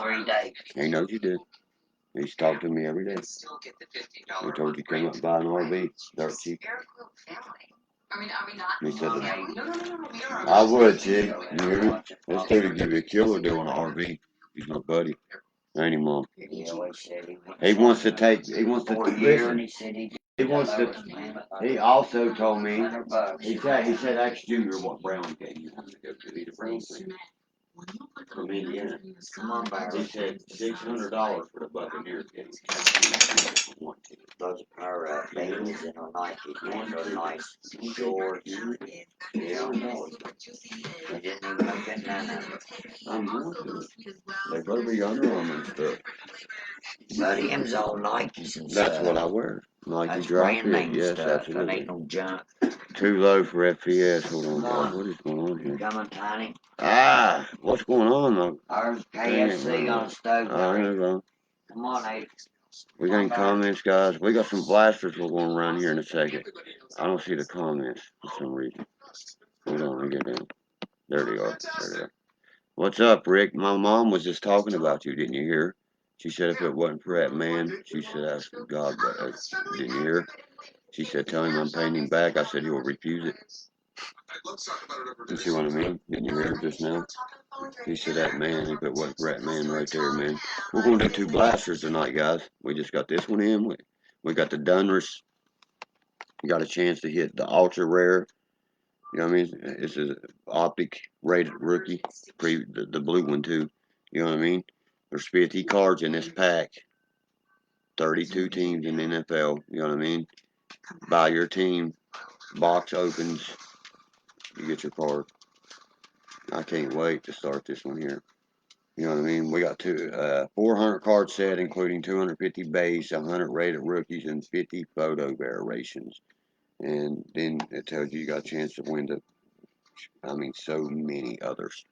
3 days. He knows you did. He's talked to me every day. He told you come up and buy an RV. Dirt cheap. He said that. I would, chick. You hear me? This dude give you a killer deal on an RV. He's my buddy. Ain't him, Mom? He wants to take. He wants to listen. He wants to. He also told me. He said ask Junior what Brown gave you. To the Brown thing. From Indiana. Come on, Barry. He said $600 for the Buccaneers game. Those are babies and are Nikes, man. They're nice shorts. Yeah. They didn't even look at none of it. I'm going to. They better be Under Armour and stuff. But him's all Nikes and That's stuff. what I wear. Nike That's drop brand it. name Yes, stuff. That absolutely. ain't no junk. Too low for FPS. Hold on, Come on. guys. What is going on here? Come on, Tiny. Ah, what's going on though? Ours KFC on stove. Come on, Abe. We got any comments, guys? We got some blasters we're going around here in a second. I don't see the comments for some reason. Hold on, let me get down. There they are. There they are. What's up, Rick? My mom was just talking about you. Didn't you hear? She said if it wasn't for that man, she said ask God. But didn't you hear? She said tell him I'm paying him back. I said he'll refuse it. You see what I mean? Didn't you hear just now? He said that man, if it wasn't for that man right there, man. We're going to do 2 blasters tonight, guys. We just got this one in. We got the Dunris. You got a chance to hit the ultra rare. You know what I mean? It's an optic rated rookie. The blue one, too. You know what I mean? There's 50 cards in this pack. 32 teams in the NFL. You know what I mean? Buy your team. Box opens. You get your card. I can't wait to start this one here. You know what I mean? We got 400 card set, including 250 base, 100 rated rookies, and 50 photo variations. And then it tells you got a chance to win so many others.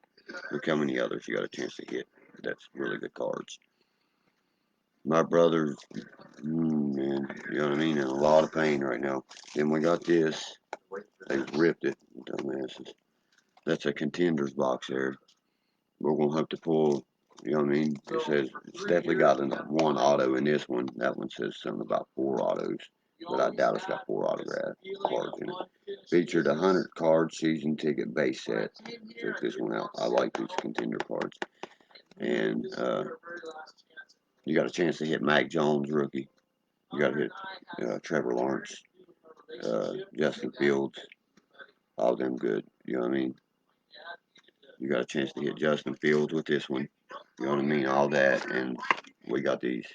Look how many others you got a chance to hit. That's really good cards. My brother's, man, you know what I mean? In a lot of pain right now. Then we got this. They ripped it, dumbasses. That's a contenders box there. We're going to have to pull, you know what I mean? It says, it's definitely got 1 auto in this one. That one says something about 4 autos, but I doubt it's got 4 autograph cards in it. Featured 100 card season ticket base set. Check this one out. I like these contender cards. And you got a chance to hit Mac Jones, rookie. You got to hit Trevor Lawrence, Justin Fields, all them good. You know what I mean? You got a chance to hit Justin Fields with this one. You know what I mean? All that, and we got these.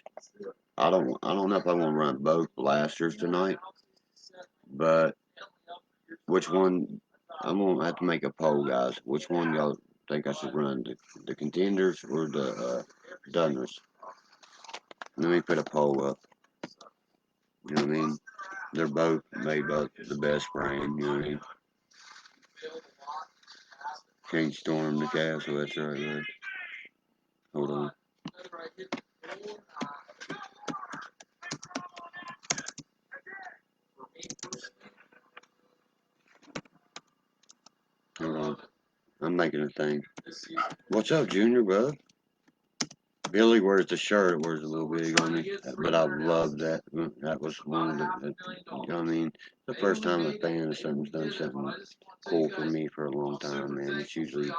I don't know if I want to run both blasters tonight, but which one? I'm gonna have to make a poll, guys. Which one y'all think I should run? The contenders or the Dunners? Let me put a poll up. You know what I mean? They're both made by the best brand. You know what I mean? Can't storm the castle. That's right, man. Hold on. Hold on. I'm making a thing. What's up, Junior, bud? Billy wears the shirt. It wears a little big on me, but I love that. That was one of the, you know what I mean? The first time a fan of something's done something cool for me for a long time, man. It's usually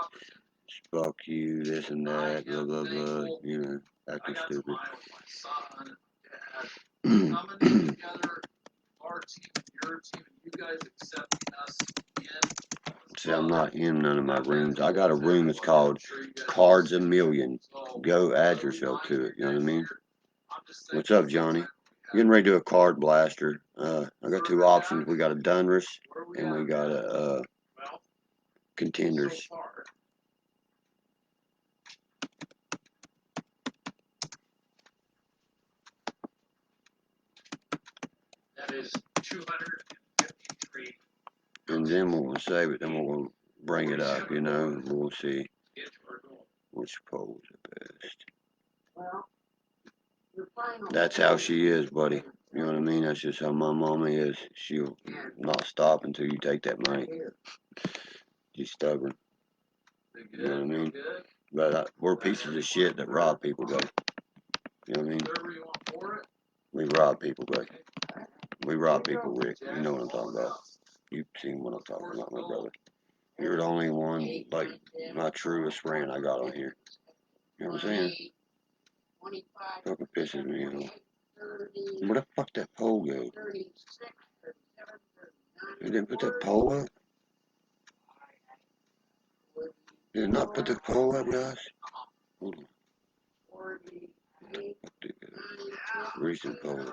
fuck you, this and that, blah, blah, blah, you know, acting stupid. See, I'm not in none of my rooms. I got a room that's called Cards a Million. Go add yourself to it, you know what I mean? What's up, Johnny? Getting ready to do a card blaster. I got 2 options. We got a Dunris and we got a Contenders. That is 253. And then we're gonna save it. Then we're gonna bring it up. You know, and we'll see which poll is the best. That's how she is, buddy. You know what I mean? That's just how my mama is. She'll not stop until you take that money. She's stubborn. You know what I mean? But we're pieces of shit that rob people, bro. You know what I mean? We rob people, bro. We rob people, Rick. You know what I'm talking about. You've seen what I'm talking about, my brother. You're the only one, like, my truest friend I got on here. You know what I'm saying? Fucking pisses me off. Where the fuck that pole go? You didn't put that pole up? Did it not put the pole up, guys? Hold on. Recent polls.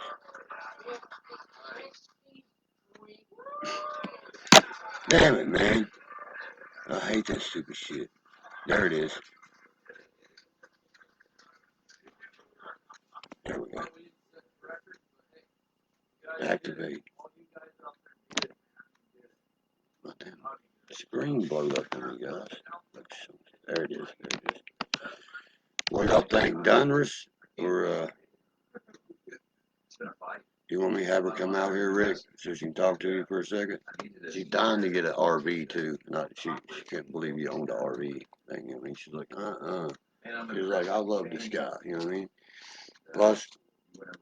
Damn it, man. I hate that stupid shit. There it is. There we go. Activate. Oh, damn. Screen blowed up on me, guys. There it is. There it is. What y'all think? Donruss? Or, you want me to have her come out here, Rick, so she can talk to you for a second? She's dying to get an RV, too. She can't believe you owned an RV thing. I mean, she's like, She's like, I love this guy. You know what I mean? Plus,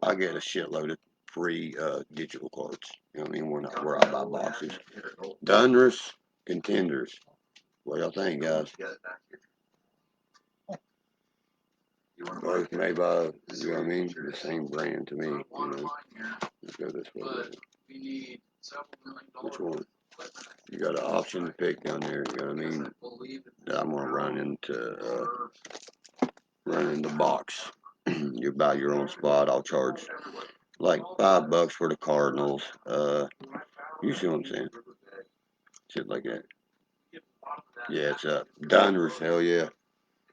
I get a shitload of free digital cards. You know what I mean? Where I buy boxes. Donruss, Contenders. What y'all think, guys? Both made by, you know what I mean? The same brand to me. You know? Let's go this way. Which one? You got an option to pick down there. You know what I mean? I'm gonna run into box. You buy your own spot. I'll charge like $5 for the Cardinals. You see what I'm saying? Shit like that. Yeah, it's Donruss. Hell yeah.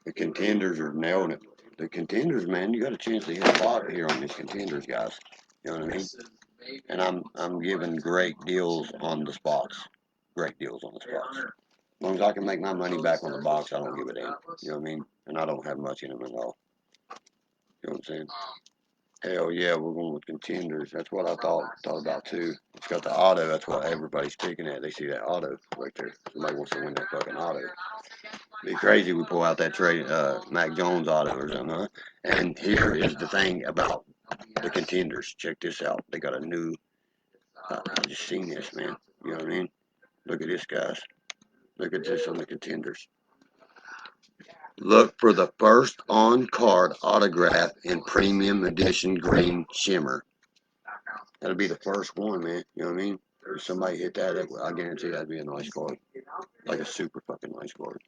The Contenders are nailing it. The Contenders, man, you got a chance to hit a lot here on these Contenders, guys. You know what I mean? And I'm giving great deals on the spots. Great deals on the spots. As long as I can make my money back on the box, I don't give a damn. You know what I mean? And I don't have much in them at all. You know what I'm saying? Hell yeah, we're going with Contenders. That's what I thought about too. It's got the auto. That's what everybody's picking at. They see that auto right there. Somebody wants to win that fucking auto. Be crazy we pull out that trade Mac Jones auto or something, huh? And here is the thing about the Contenders. Check this out. They got a new. I just seen this, man. You know what I mean? Look at this, guys. Look at this on the Contenders. Look for the first on-card autograph in premium edition green shimmer. That'll be the first one, man. You know what I mean? If somebody hit that, I guarantee that'd be a nice card. Like a super fucking nice card.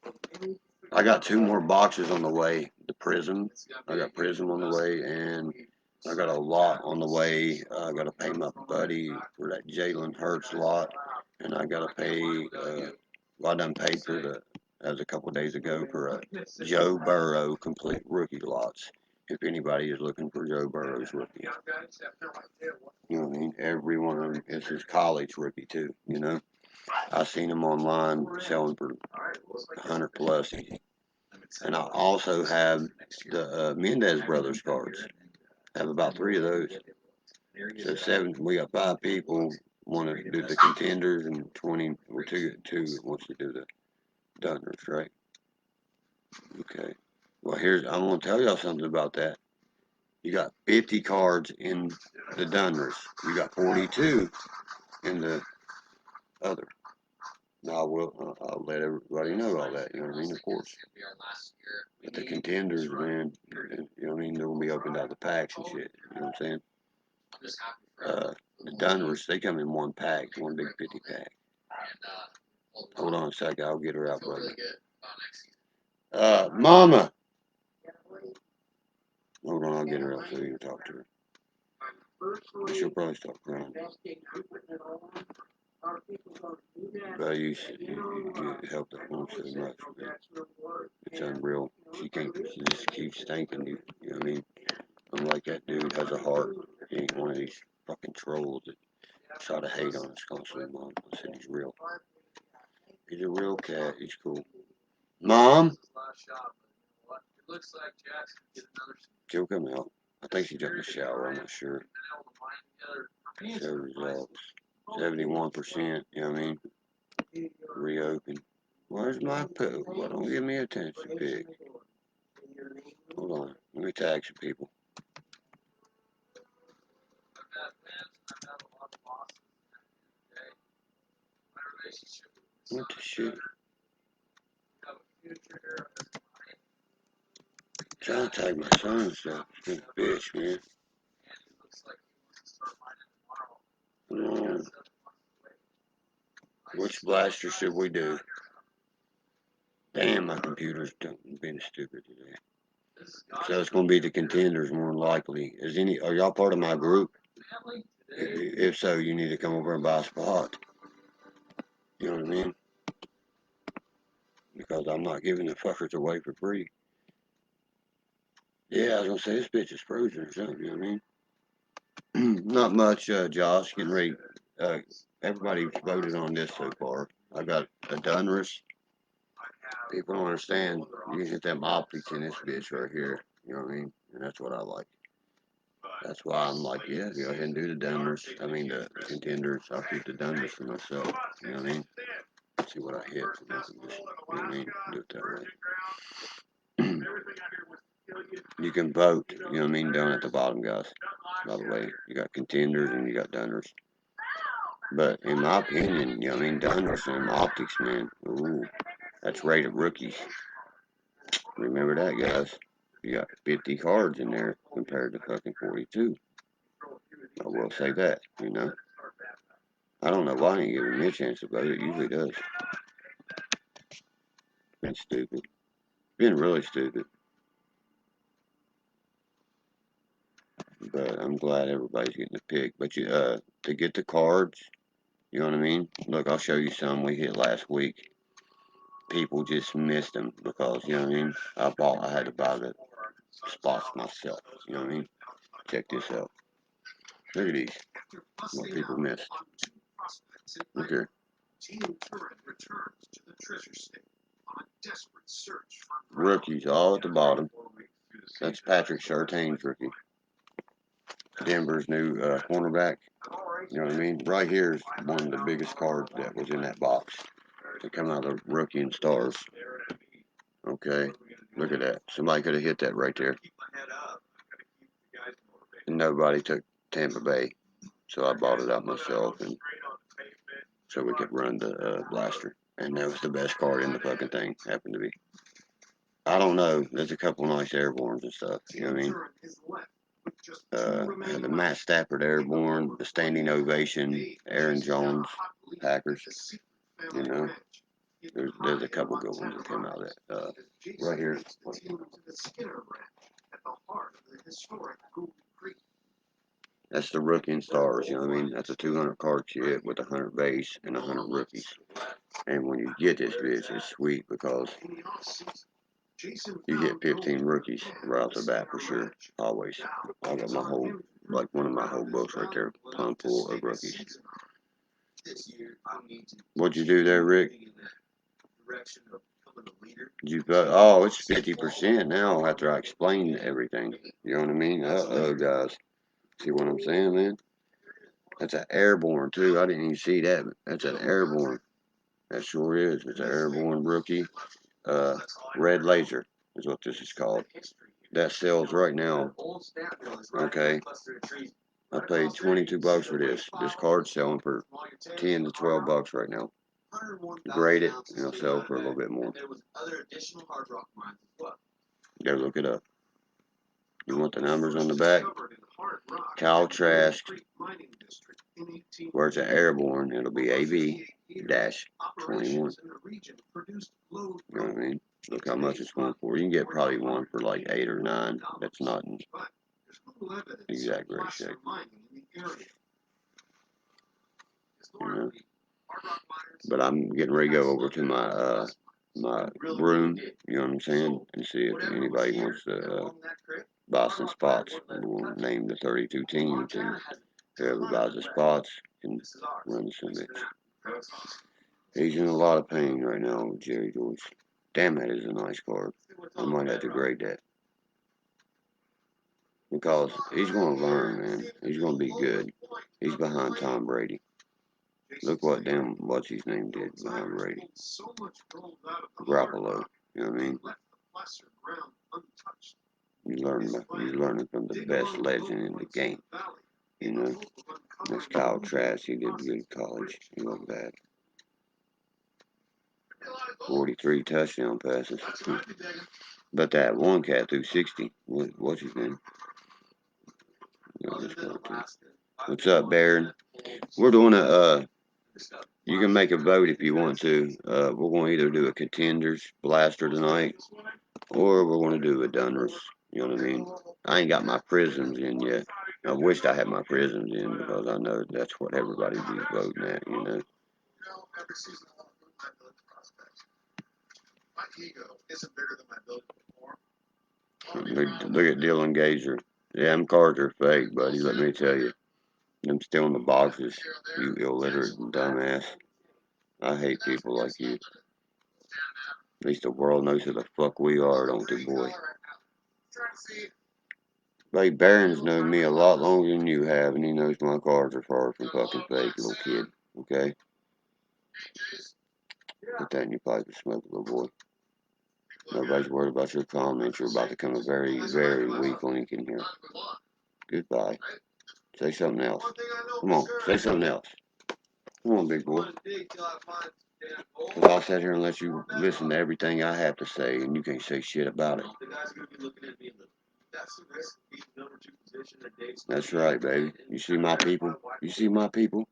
I got 2 more boxes on the way. The Prism. I got Prism on the way, and I got a lot on the way. I got to pay my buddy for that Jalen Hurts lot, and I got to pay. I done paid for as a couple of days ago for a Joe Burrow complete rookie lots. If anybody is looking for Joe Burrow's rookie, you know what I mean. Every one of them is his college rookie too. You know, I seen him online selling for 100 plus. And I also have the Mendez brothers cards. I have about 3 of those. So 7. We got 5 people want to do the Contenders, and 20 or two wants to do the Donruss, right? Okay. Well, I'm gonna tell y'all something about that. You got 50 cards in the Donruss. You got 42 in the other. Now I'll let everybody know all that. You know what I mean? Of course. But the Contenders, man, you know what I mean? They're gonna be opened out the packs and shit. You know what I'm saying? The Donruss, they come in one pack, one big 50 pack. Hold on a second, I'll get her out, brother. Mama! Hold on, I'll get her out so you can talk to her. She'll probably start crying. But you help that one so much. It's unreal. She just keeps thanking you. You know what I mean? I'm like, that dude has a heart. He ain't one of these fucking trolls that try to hate on us constantly, Mom. I said he's real. He's a real cat. He's cool. Mom? She'll come out. I think she jumped in the shower. I'm not sure. Show results. 71%. You know what I mean? Reopen. Where's my poop? Well, don't give me attention, pig. Hold on. Let me tag some people. What the shit? Trying to tag my son and stuff. This bitch, man. Which blaster should we do? Damn, my computer's being stupid today. So it's gonna be the contenders more than likely. Are y'all part of my group? If so, you need to come over and buy a spot. You know what I mean? Because I'm not giving the fuckers away for free. Yeah, I was gonna say this bitch is frozen or something, you know what I mean? Not much, Josh, getting ready. Everybody voted on this so far. I got a Dunris. People don't understand. You can hit them optics in this bitch right here. You know what I mean? And that's what I like. That's why I'm like, yeah, go ahead and do the Dunris. I mean, the contenders. I'll keep the Dunris for myself. You know what I mean? See what I hit. You know what I mean? Do it that way. You can vote, you know what I mean, down at the bottom, guys. By the way, you got contenders and you got Dunris. But in my opinion, you know what I mean, Dunris and optics, man, ooh, that's rated rookies. Remember that, guys. You got 50 cards in there compared to fucking 42. I will say that, you know. I don't know why I ain't giving me a chance to vote. It usually does. Been stupid. Been really stupid. But I'm glad everybody's getting a pick. But to get the cards, you know what I mean? Look, I'll show you some we hit last week. People just missed them because, you know what I mean? I had to buy the spots myself. You know what I mean? Check this out. Look at these. What people missed. Look here. Rookies all at the bottom. That's Patrick Surtain's rookie. Denver's new cornerback. You know what I mean? Right here is one of the biggest cards that was in that box to come out of the rookie and stars. Okay, look at that. Somebody could have hit that right there. And nobody took Tampa Bay, so I bought it out myself, and so we could run the blaster. And that was the best card in the fucking thing. Happened to be. I don't know. There's a couple nice airborns and stuff. You know what I mean? The Matt Stafford airborne, the standing ovation, Aaron Jones, Packers. You know, there's a couple good ones that came out of that. Right here. That's the rookie and stars, you know what I mean? That's a 200 card kit with 100 base and 100 rookies. And when you get this bitch, it's sweet because you get 15 rookies right off the bat for sure. Always. I got my whole, like one of my whole books right there, plumb full of rookies. What'd you do there, Rick? Oh, it's 50% now after I explained everything. You know what I mean? Uh-oh, guys. See what I'm saying, man? That's an airborne, too. I didn't even see that. That's an airborne. That sure is. It's an airborne rookie. Red laser is what this is called. That sells right now. Okay. I paid $22 for this. This card's selling for 10 to 12 bucks right now. Grade it, and it'll sell for a little bit more. Go look it up. You want the numbers on the back? Cal Trask, where it's an airborne, it'll be AB-21. You know what I mean? Look how much it's going for. You can get probably one for like 8 or 9. That's not in exact great shape. You know? But I'm getting ready to go over to my room, you know what I'm saying, and see if anybody wants to buy some spots. We'll name the 32 teams, and whoever buys the spots can run some bitch. He's in a lot of pain right now with Jerry Joyce. Damn, that is a nice card. I might have to grade that. Because he's going to learn, man. He's going to be good. He's behind Tom Brady. Look what damn, what's his name did behind Brady. Garoppolo, you know what I mean? You're learning from the best legend in the game, you know? That's Kyle Trask. He did good in college. He looked bad. 43 touchdown passes. But that one cat threw 60. What's his name? What's up, Baron? We're doing you can make a vote if you want to. We're going to either do a contenders blaster tonight, or we're going to do a Dunners. You know what I mean? I ain't got my prisms in yet. I wished I had my prisms in because I know that's what everybody be voting at, you know. Look at Dylan Gazer. Yeah, them cards are fake, buddy. Let me tell you. Them still in the boxes. You illiterate dumbass. I hate people like you. At least the world knows who the fuck we are, don't they, boy? Buddy Barron's known me a lot longer than you have, and he knows my cards are far from fucking fake, little kid. Okay? Put that in your pipe and smoke, little boy. Nobody's worried about your comments. You're about to come a very, very weak link in here. Goodbye. Say something else. Come on, say something else. Come on, big boy. Because I'll sit here and let you listen to everything I have to say, and you can't say shit about it. That's right, baby. You see my people? You see my people?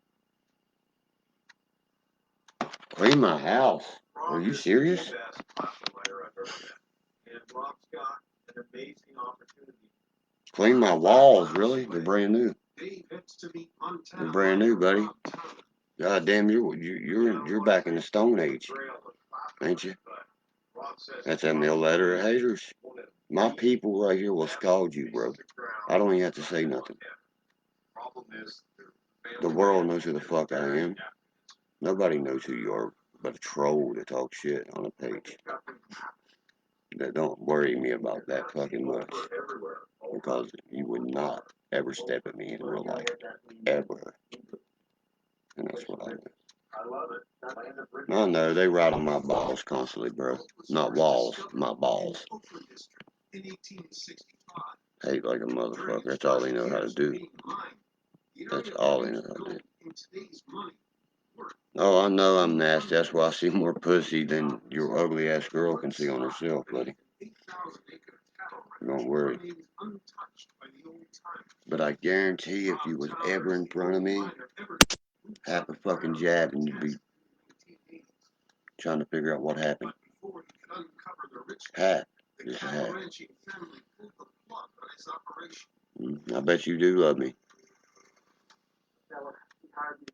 Clean my house. Are you serious? Clean my walls, really? They're brand new. They're brand new, buddy. God damn, you're back in the Stone Age, ain't you? That's that mill letter of haters. My people right here will scald you, bro. I don't even have to say nothing. The world knows who the fuck I am. Nobody knows who you are but a troll to talk shit on a page. That don't worry me about that fucking much. Because you would not ever step at me in real life. Ever. And that's what I do. I know, they ride on my balls constantly, bro. Not walls, my balls. Hate like a motherfucker. That's all they know how to do. That's all they know how to do. Oh, I know I'm nasty. That's why I see more pussy than your ugly ass girl can see on herself, buddy. Don't worry. But I guarantee if you was ever in front of me, half a fucking jab and you'd be trying to figure out what happened. Half. Just half. I bet you do love me.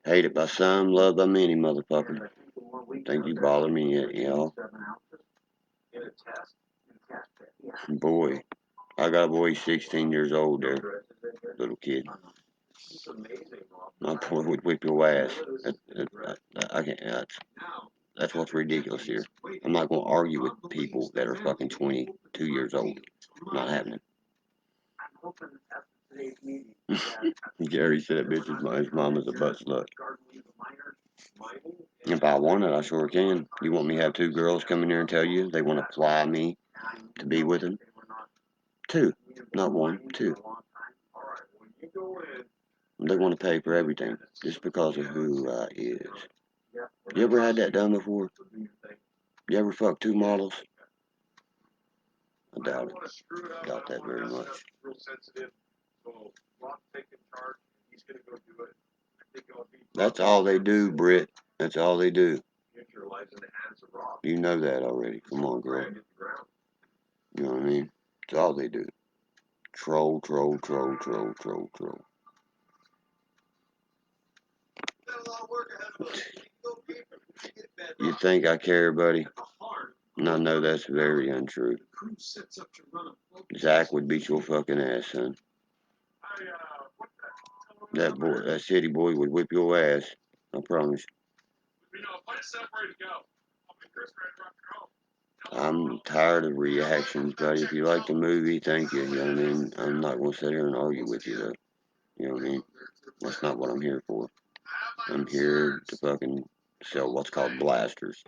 Hated by some, loved by many, motherfucker. Think you bother me yet, y'all? Boy. I got a boy 16 years old there. Little kid. My boy would whip your ass. I can't. That's what's ridiculous here. I'm not going to argue with people that are fucking 22 years old. Not happening. Gary said that his mama's a butt slut. If I want it, I sure can. You want me to have two girls come in here and tell you they want to fly me to be with them? Two. Not one. Two. They want to pay for everything just because of who I is. You ever had that done before? You ever fucked two models? I doubt it. Doubt that very much. That's all they do, Britt. That's all they do. You know that already. Come on, girl. You know what I mean? That's all they do. Troll, troll, troll, troll, troll, troll. You think I care, buddy? No, no, that's very untrue. Zach would beat your fucking ass, son. That boy, that city boy would whip your ass. I promise. I'm tired of reactions, buddy. If you like the movie, thank you. You know what I mean? I'm not going to sit here and argue with you, though. You know what I mean? That's not what I'm here for. I'm here to fucking sell what's called blasters.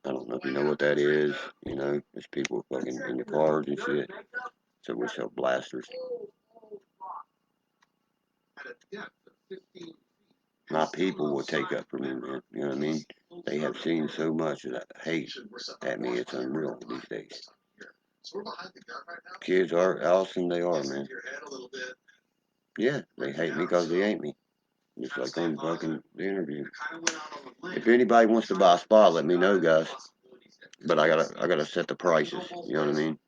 I don't know if you know what that is. You know, it's people fucking in the cars and shit. So we sell blasters. My people will take up for me, man. You know what I mean? They have seen so much of that hate at me. It's unreal these days. Kids are awesome. They are, man. Yeah, they hate me because they ain't me. Just like on fucking the interview. If anybody wants to buy a spot, let me know, guys. But I gotta set the prices. You know what I mean?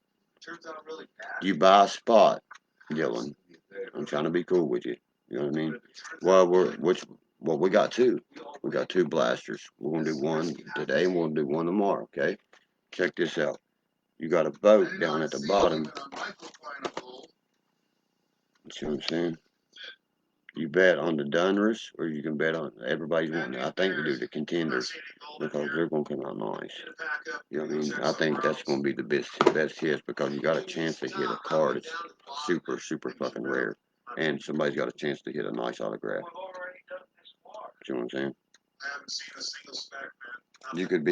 You buy a spot, Dylan. I'm trying to be cool with you. You know what I mean? Well, we got two. We got two blasters. We're gonna do one today, and we're gonna do one tomorrow. Okay? Check this out. You got a boat down at the bottom. See what I'm saying? You bet on the Donruss, or you can bet on everybody's wanting. I think we do the contenders because they're gonna come out nice. You know what I mean? I think that's gonna be the best hits because you got a chance to hit a card that's super fucking rare, and somebody's got a chance to hit a nice autograph. See what I'm saying? You could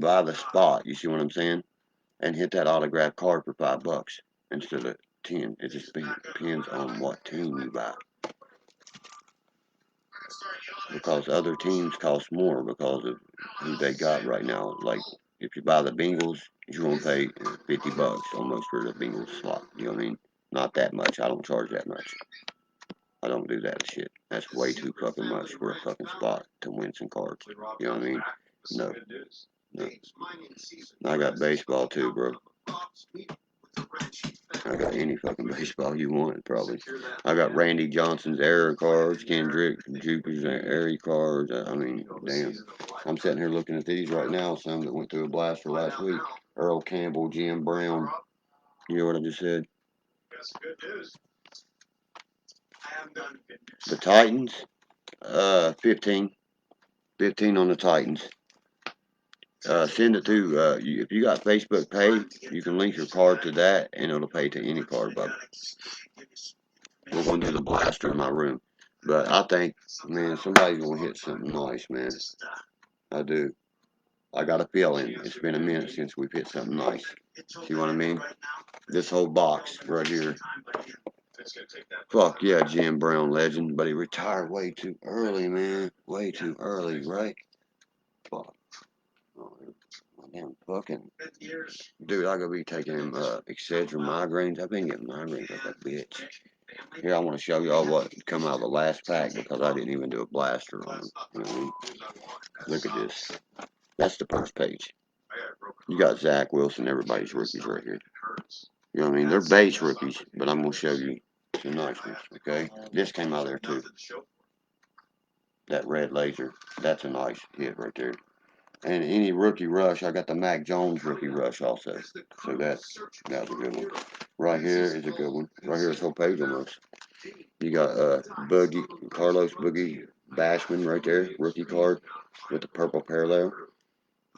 buy the spot. You see what I'm saying? And hit that autograph card for $5 instead of 10. It just depends on what team you buy. Because other teams cost more because of who they got right now. Like if you buy the Bengals, you're gonna pay $50 almost for the Bengals slot. You know what I mean? Not that much. I don't charge that much. I don't do that shit. That's way too fucking much for a fucking spot to win some cards. You know what I mean? No. No. I got baseball too, bro. I got any fucking baseball you want, probably. I got Randy Johnson's error cards, Kendrick Jupiter's error cards. I mean, damn. I'm sitting here looking at these right now, some that went through a blaster last week. Earl Campbell, Jim Brown. You know what I just said? The Titans, 15. 15 on the Titans. Send it to, if you got Facebook Pay, you can link your card to that, and it'll pay to any card, bub. We're going to do the blaster in my room. But I think, man, somebody's going to hit something nice, man. I do. I got a feeling it's been a minute since we've hit something nice. See what I mean? This whole box right here. Fuck yeah, Jim Brown legend, but he retired way too early, man. Way too early, right? Fuck. Oh, damn fucking. Dude, I gotta be taking him Excedrin migraines. I've been getting migraines like a bitch. Here, I want to show y'all what come out of the last pack because I didn't even do a blaster on them. You know what I mean? Look at this. That's the first page. You got Zach Wilson, everybody's rookies right here. You know what I mean? They're base rookies, but I'm going to show you some nice ones, okay? This came out of there, too. That red laser, that's a nice hit right there. And any rookie rush, I got the Mac Jones rookie rush also. So that was a good one. Right here is a good one. Right here is whole page almost. You got Boogie, Carlos Boogie Bashman right there, rookie card with the purple parallel.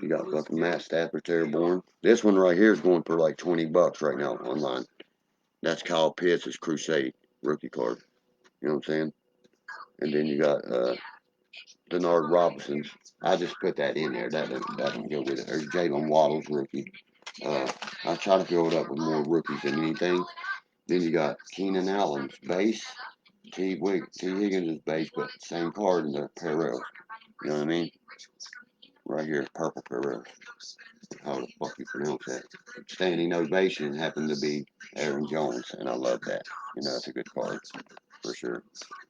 You got fucking Matt Stafford Terreborn. This one right here is going for like $20 right now online. That's Kyle Pitts' Crusade rookie card. You know what I'm saying? And then you got Denard Robinson's. I just put that in there. That doesn't go with it. There's Jalen Waddle's rookie. I try to fill it up with more rookies than anything. Then you got Keenan Allen's base. T. Higgins' base, but same card in the parallels. You know what I mean? Right here, purple parallels. How the fuck you pronounce that? Standing ovation happened to be Aaron Jones, and I love that. You know, it's a good card for sure.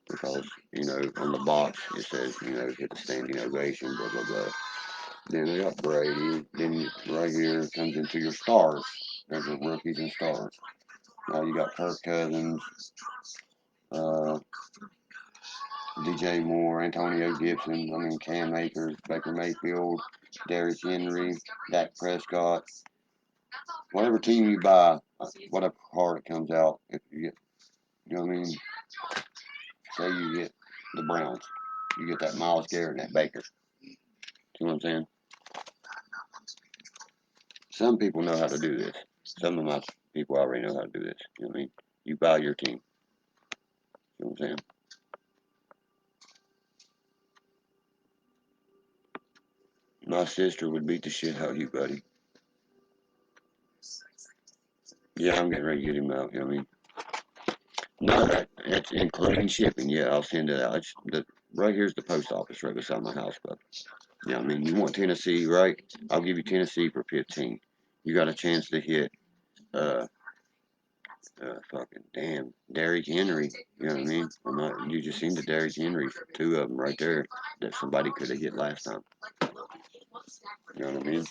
Because, you know, on the box it says, you know, hit the standing ovation, blah, blah, blah. Then we got Brady. Then right here comes into your stars. There's your rookies and stars. Now you got Kirk Cousins, DJ Moore, Antonio Gibson, Cam Akers, Baker Mayfield, Darius Henry, Dak Prescott. Whatever team you buy, whatever card it comes out, if you get, you know what I mean? Say you get the Browns, you get that Myles Garrett and that Baker. See what I'm saying? Some people know how to do this. Some of my people already know how to do this. You know what I mean? You buy your team. You know what I'm saying? My sister would beat the shit out of you, buddy. Yeah, I'm getting ready to get him out. You know what I mean? No, that's including shipping. Yeah, I'll send it out. Right here's the post office right beside my house, but yeah, I mean, you want Tennessee, right? I'll give you Tennessee for 15. You got a chance to hit, uh, fucking damn, Derrick Henry. You know what I mean? You just seen the Derrick Henry, two of them right there that somebody could have hit last time. You know what I mean?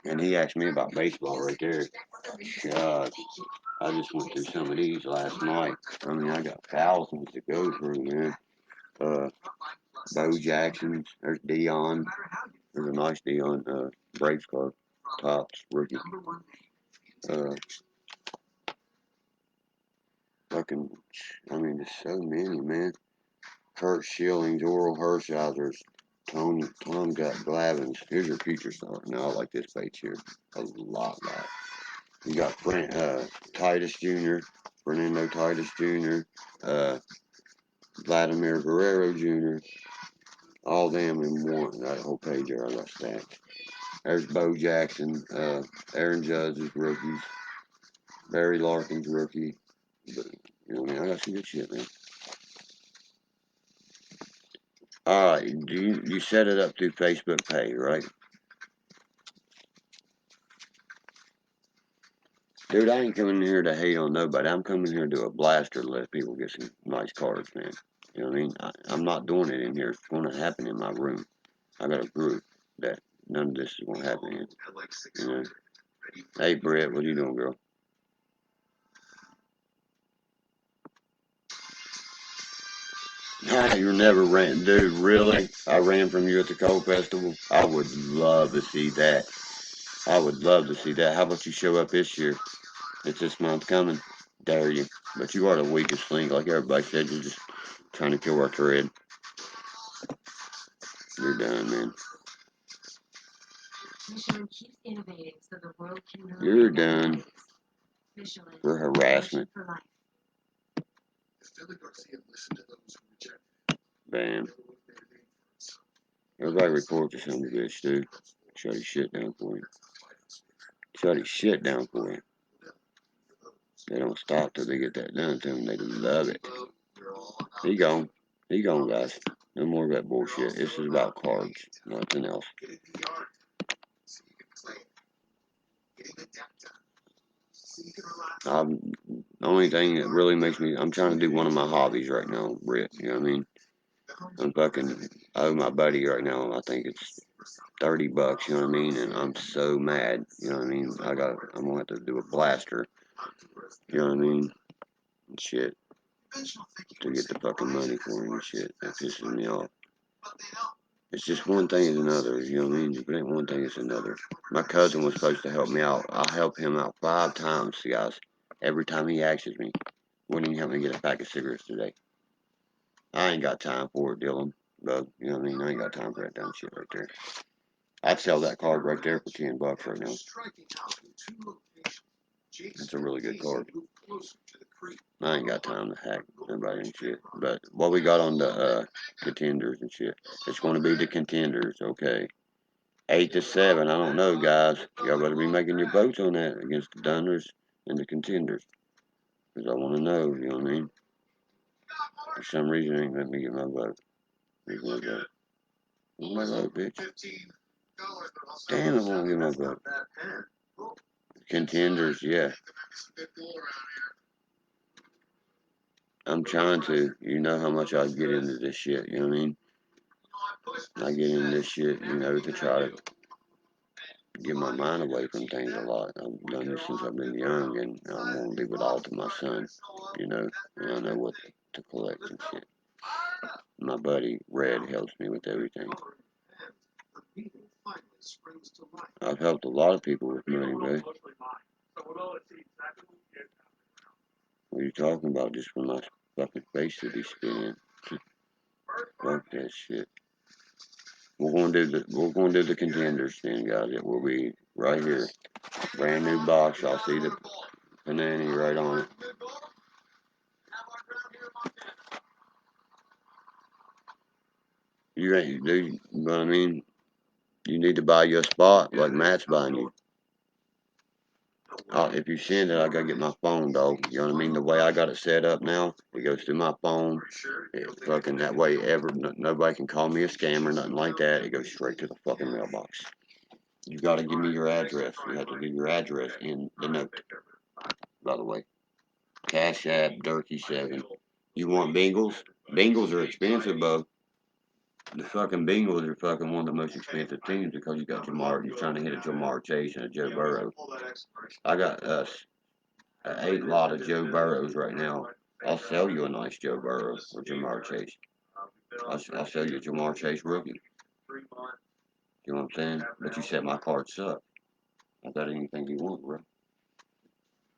And he asked me about baseball right there. God, I just went through some of these last night. I mean, I got thousands to go through, man. Bo Jackson, there's Dion. There's a nice Dion Braves card. Tops, rookie. Fucking, I mean, there's so many, man. Kurt Schillings, Oral Hershiser's, Tom Glavins. Here's your future stuff. Now, I like this page here a lot. You got Titus Jr., Fernando Titus Jr., Vladimir Guerrero Jr., all them in one. That whole page there, I got stacked. There's Bo Jackson, Aaron Judge's rookies, Barry Larkin's rookie. But, you know, man, I got some good shit, man. Alright, you set it up through Facebook pay, right? Dude, I ain't coming here to hate on nobody. I'm coming here to do a blaster to let people get some nice cards, man. You know what I mean? I'm not doing it in here. It's going to happen in my room. I got a group that none of this is going to happen in. You know? Hey, Brett, what are you doing, girl? You're never ran, dude. Really? I ran from you at the Coal Festival. I would love to see that. I would love to see that. How about you show up this year? It's this month coming. Dare you? But you are the weakest link, like everybody said. You're just trying to kill our thread. You're done, man. You're done for harassment. Bam. Everybody report to some bitch, dude. Shut his shit down for you. Shut his shit down for you. They don't stop till they get that done to them. They love it. He gone. He gone, guys. No more of that bullshit. This is about cards, nothing else. The only thing that really makes me, I'm trying to do one of my hobbies right now, Britt. You know what I mean? I owe my buddy right now, I think it's $30, you know what I mean? And I'm so mad, you know what I mean? I'm gonna have to do a blaster, you know what I mean? And shit, to get the fucking money for him and shit. That pisses me off. It's just one thing is another, you know what I mean? If it ain't one thing, it's another. My cousin was supposed to help me out. I helped him out 5 times, guys. Every time he asks me, wouldn't he help me get a pack of cigarettes today? I ain't got time for it, Dylan. But, you know what I mean? I ain't got time for that dumb shit right there. I'd sell that card right there for $10 right now. It's a really good card. I ain't got time to hack nobody and shit. But what we got on the contenders and shit, it's going to be the contenders, okay? 8 to 7, I don't know, guys. Y'all better be making your votes on that against the Dunners and the contenders. Because I want to know, you know what I mean? For some reason, it ain't let me get my vote. Here's my vote. Where's my vote, bitch? Damn, I won't get my vote. Contenders, yeah. I'm trying to. You know how much I get into this shit, you know what I mean? I get into this shit, you know, to try to get my mind away from things a lot. I've done this since I've been young, and I'm going to leave it all to my son, you know, and I know what to collect and shit. My buddy Red helps me with everything. I've helped a lot of people with money, man. What are you talking about? Just for my fucking face to be spinning. Fuck that shit. We're gonna do the contenders then, guys. It will be right here. Brand new box. I'll see the Panani right on it. You ain't, dude. You know what I mean? You need to buy you a spot like Matt's buying you. If you send it, I gotta get my phone, dog. You know what I mean? The way I got it set up now, it goes through my phone. It fucking that way, nobody can call me a scammer, nothing like that. It goes straight to the fucking mailbox. You gotta give me your address. You have to leave your address in the note. By the way, Cash App Derkie7. You want Bengals? Bengals are expensive, bro. The fucking Bengals are fucking one of the most expensive teams because you got Jamar. You're trying to hit a Jamar Chase and a Joe Burrow. I got I ate a lot of Joe Burrows right now. I'll sell you a nice Joe Burrow or Jamar Chase. I'll sell you a Jamar Chase rookie. You know what I'm saying? But you said my cards suck. I got anything you want, bro.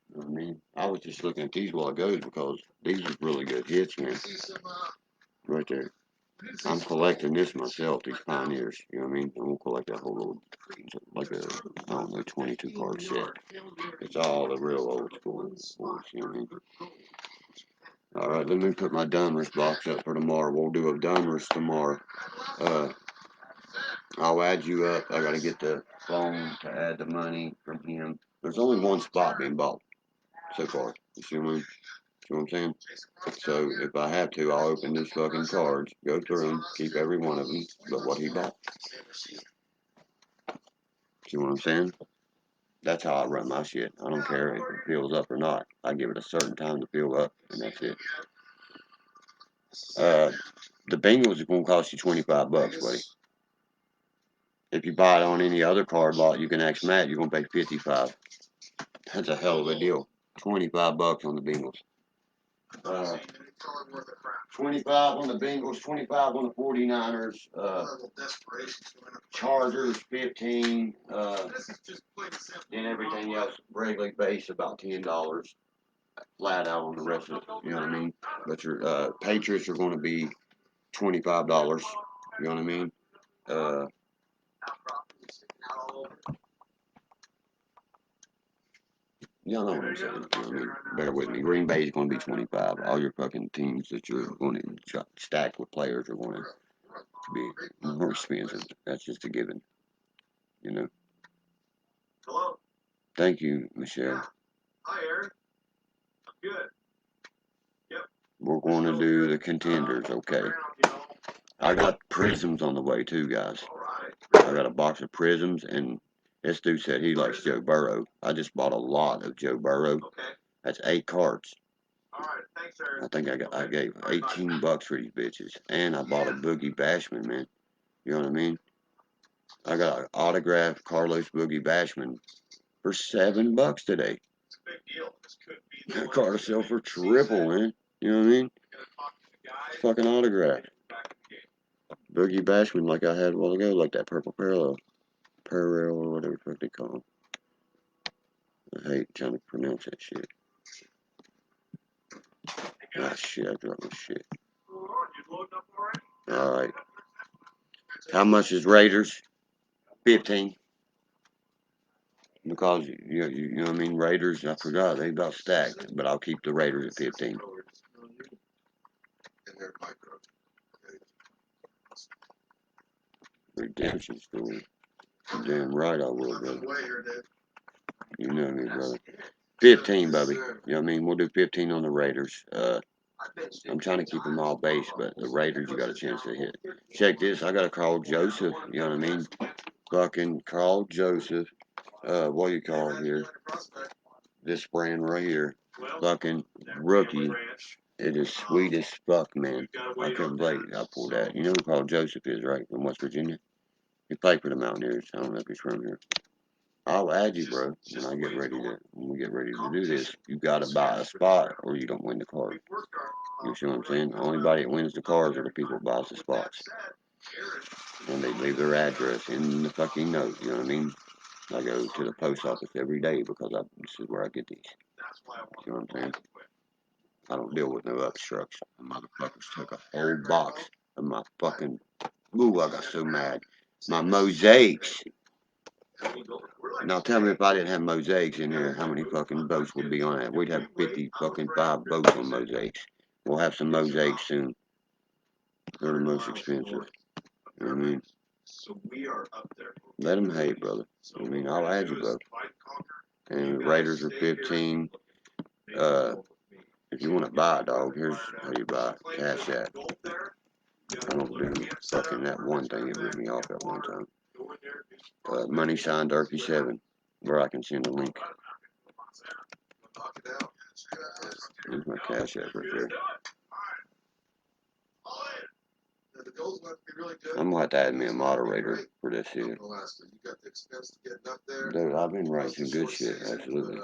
You know what I mean? I was just looking at these while ago because these are really good hits, man. Right there. I'm collecting this myself, these Pioneers. You know what I mean? I'm gonna collect that whole little, like a, I don't know, 22 card set. It's all the real old school ones, you know what I mean? Alright, let me put my Dummers box up for tomorrow. We'll do a Dummers tomorrow. I'll add you up. I gotta get the phone to add the money from him. There's only one spot being bought so far. You see what I mean? See what I'm saying? So if I have to, I'll open these fucking cards, go through them, keep every one of them, but what he bought. See what I'm saying? That's how I run my shit. I don't care if it fills up or not. I give it a certain time to fill up, and that's it. The Bengals are gonna cost you $25, buddy. If you buy it on any other card lot, you can ask Matt. You're gonna pay $55. That's a hell of a deal. $25 on the Bengals. 25 on the Bengals, 25 on the 49ers, Chargers 15, and everything else regularly based about $10 flat out on the rest of it. You know what I mean? But your Patriots are going to be $25. You know what I mean? Y'all know what I'm saying. You know what I mean? Bear with me. Green Bay is going to be 25. All your fucking teams that you're going to stack with players are going to be more expensive. That's just a given. You know. Hello. Thank you, Michelle. Hi, Eric. I'm good. Yep. We're going to do the contenders, okay? I got prisms on the way too, guys. I got a box of prisms, and this dude said he likes Joe Burrow. I just bought a lot of Joe Burrow. That's 8 cards. All right, thanks, Eric. I think I gave $18 for these bitches, and I bought a Boogie Bashman, man. You know what I mean? I got an autographed Carlos Boogie Bashman for $7 today. It's a big deal. This could be that card sell for triple, man. You know what I mean? Fucking autograph. Boogie Bashman, like I had a while ago, like that purple parallel or whatever the fuck they call him. I hate trying to pronounce that shit. Ah, shit, I dropped my shit. Alright. How much is Raiders? 15. Because, you know what I mean? Raiders, I forgot, they about stacked, but I'll keep the Raiders at 15. Redemption story. Damn right I will, brother. You know me, brother. 15, Bubby. You know what I mean? We'll do 15 on the Raiders. I'm trying to keep them all base, but the Raiders, you got a chance to hit. Check this. I got to call Joseph. You know what I mean? Fucking call Joseph. What do you call it here? This brand right here. Fucking rookie. It is sweet as fuck, man. I couldn't believe I pulled that. You know who Carl Joseph is, right? From West Virginia? He played for the Mountaineers. I don't know if he's from here. I'll add you, bro. When we get ready to do this, you gotta buy a spot or you don't win the card. You see what I'm saying? The only body that wins the cards are the people that buys the spots. And they leave their address in the fucking note, you know what I mean? I go to the post office every day because this is where I get these. You know what I'm saying? I don't deal with no obstruction. The motherfuckers took a whole box of my fucking, ooh, I got so mad. My mosaics. Now tell me if I didn't have mosaics in here, how many fucking boats would be on that? We'd have 50 fucking 5 boats on mosaics. We'll have some mosaics soon. They're the most expensive. You know what I mean? Let them hate, brother. I mean, I'll add you, brother. And the Raiders are 15. If you want to buy a dog, here's how you buy Cash App. I don't do fucking that one thing. It ripped me off at one time. Money sign Derkie 7, where I can send a link. Here's my Cash App right there. I'm gonna have to add me a moderator for this here. Dude, I've been writing some good shit, absolutely.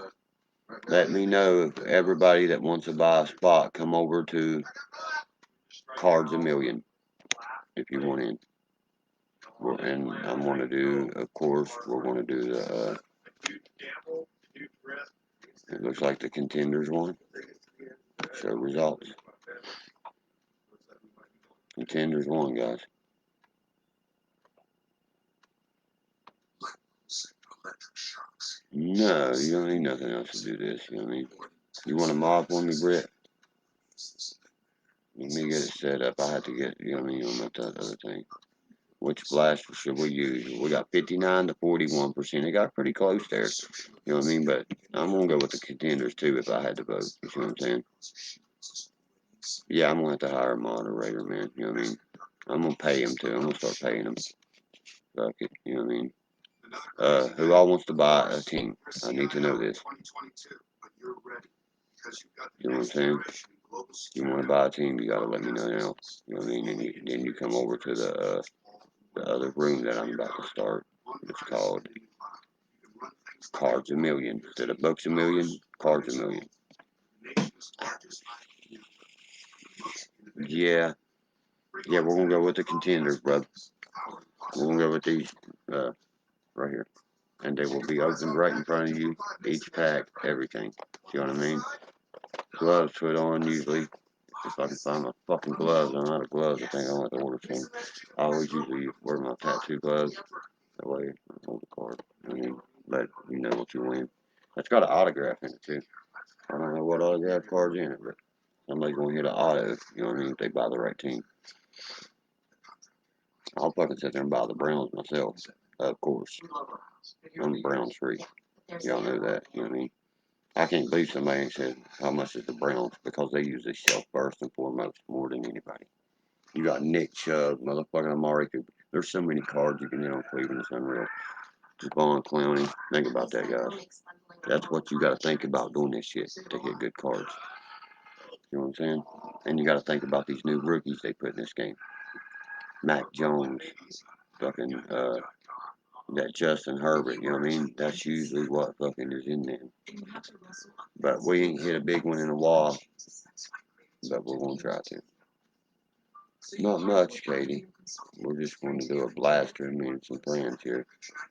Let me know if everybody that wants to buy a spot, come over to Cards a Million if you want in. And I'm going to do, of course, we're going to do the, it looks like the Contenders one. Show results. Contenders won, guys. No, you don't need nothing else to do this, you know what I mean? You want a mob for me, Britt? Let me get it set up. I have to get, you know what I mean, on that other thing. Which blaster should we use? We got 59 to 41%. It got pretty close there. You know what I mean? But I'm going to go with the Contenders, too, if I had to vote. You see what I'm saying? Yeah, I'm going to have to hire a moderator, man. You know what I mean? I'm going to pay him, too. I'm going to start paying him. Fuck it. You know what I mean? Who all wants to buy a team? I need to know this. You know what I'm saying? You want to buy a team, you got to let me know now. You know what I mean? And then you come over to the other room that I'm about to start. It's called Cards a Million. Instead of Bucks a Million, Cards a Million. Yeah. Yeah, we're going to go with the Contenders, brother. We're going to go with these right here. And they will be opened right in front of you. Each pack, everything. You know what I mean? Gloves put on usually. If I can find my fucking gloves, I'm out of gloves. I think I'll have to order some. I always usually wear my tattoo gloves. That way I hold the card. I mean, let you know what you win. It's got an autograph in it too. I don't know what autograph card's in it, but somebody's gonna hit an auto, you know what I mean, if they buy the right team. I'll fucking sit there and buy the Browns myself, of course. I'm a Browns freak. Y'all know that, you know what I mean? I can't believe somebody ain't said how much is the Browns, because they usually sell first and foremost more than anybody. You got Nick Chubb, motherfucking Amari Cooper. There's so many cards you can hit on Cleveland, it's unreal. Javon Clowney. Think about that, guys. That's what you got to think about doing this shit, to hit good cards. You know what I'm saying? And you got to think about these new rookies they put in this game. Mac Jones, fucking, that Justin Herbert, you know what I mean? That's usually what fucking is in there. But we ain't hit a big one in a while, but we're going to try to. Not much, Katie. We're just going to do a blaster, me and some friends here.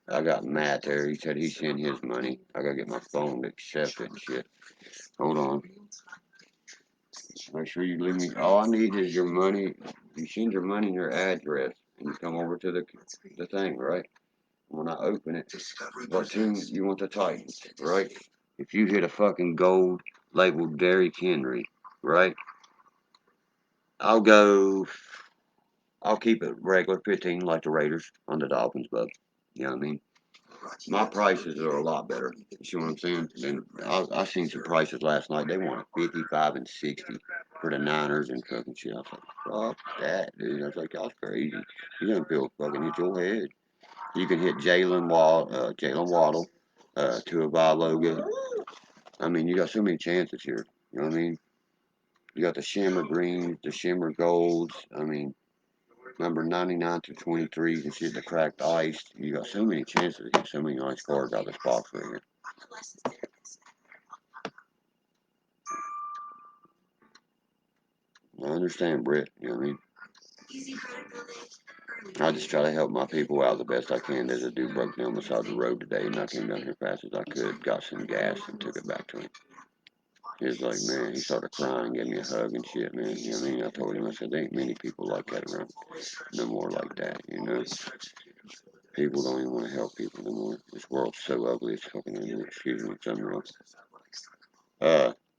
I got Matt there. He said he sent his money. I got to get my phone to accept it and shit. Hold on. Make sure you leave me. All I need is your money. You send your money and your address, and you come over to the thing, right? When I open it, what team you want the Titans, right? If you hit a fucking gold labeled Derrick Henry, right? I'll keep it regular 15 like the Raiders on the Dolphins, bub. You know what I mean? My prices are a lot better. You see what I'm saying? And I seen some prices last night. They wanted 55 and 60 for the Niners and fucking shit. I was like, fuck that, dude. I was like, that's crazy. You're gonna feel fucking hit your head. You can hit Jalen Waddle, Tuivasa. I mean, you got so many chances here. You know what I mean? You got the shimmer greens, the shimmer golds. I mean, number 99 to 23, you can see the cracked ice. You got so many chances to get so many nice cards out of this box right here. I understand, Britt. You know what I mean? I just try to help my people out the best I can. There's a dude broke down beside the road today, and I came down here fast as I could, got some gas, and took it back to him. He was like, man, he started crying, gave me a hug and shit, man. You know what I mean? I told him, I said, there ain't many people like that around. No more like that, you know? People don't even want to help people no more. This world's so ugly, it's fucking unreal. Excuse me, it's unreal.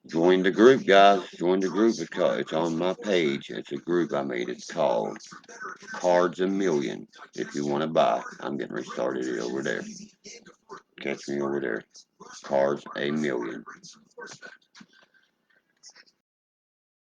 Join the group, guys. Join the group. It's on my page. It's a group I made. It's called Cards a Million. If you want to buy, I'm getting restarted over there. Catch me over there. Cards a Million.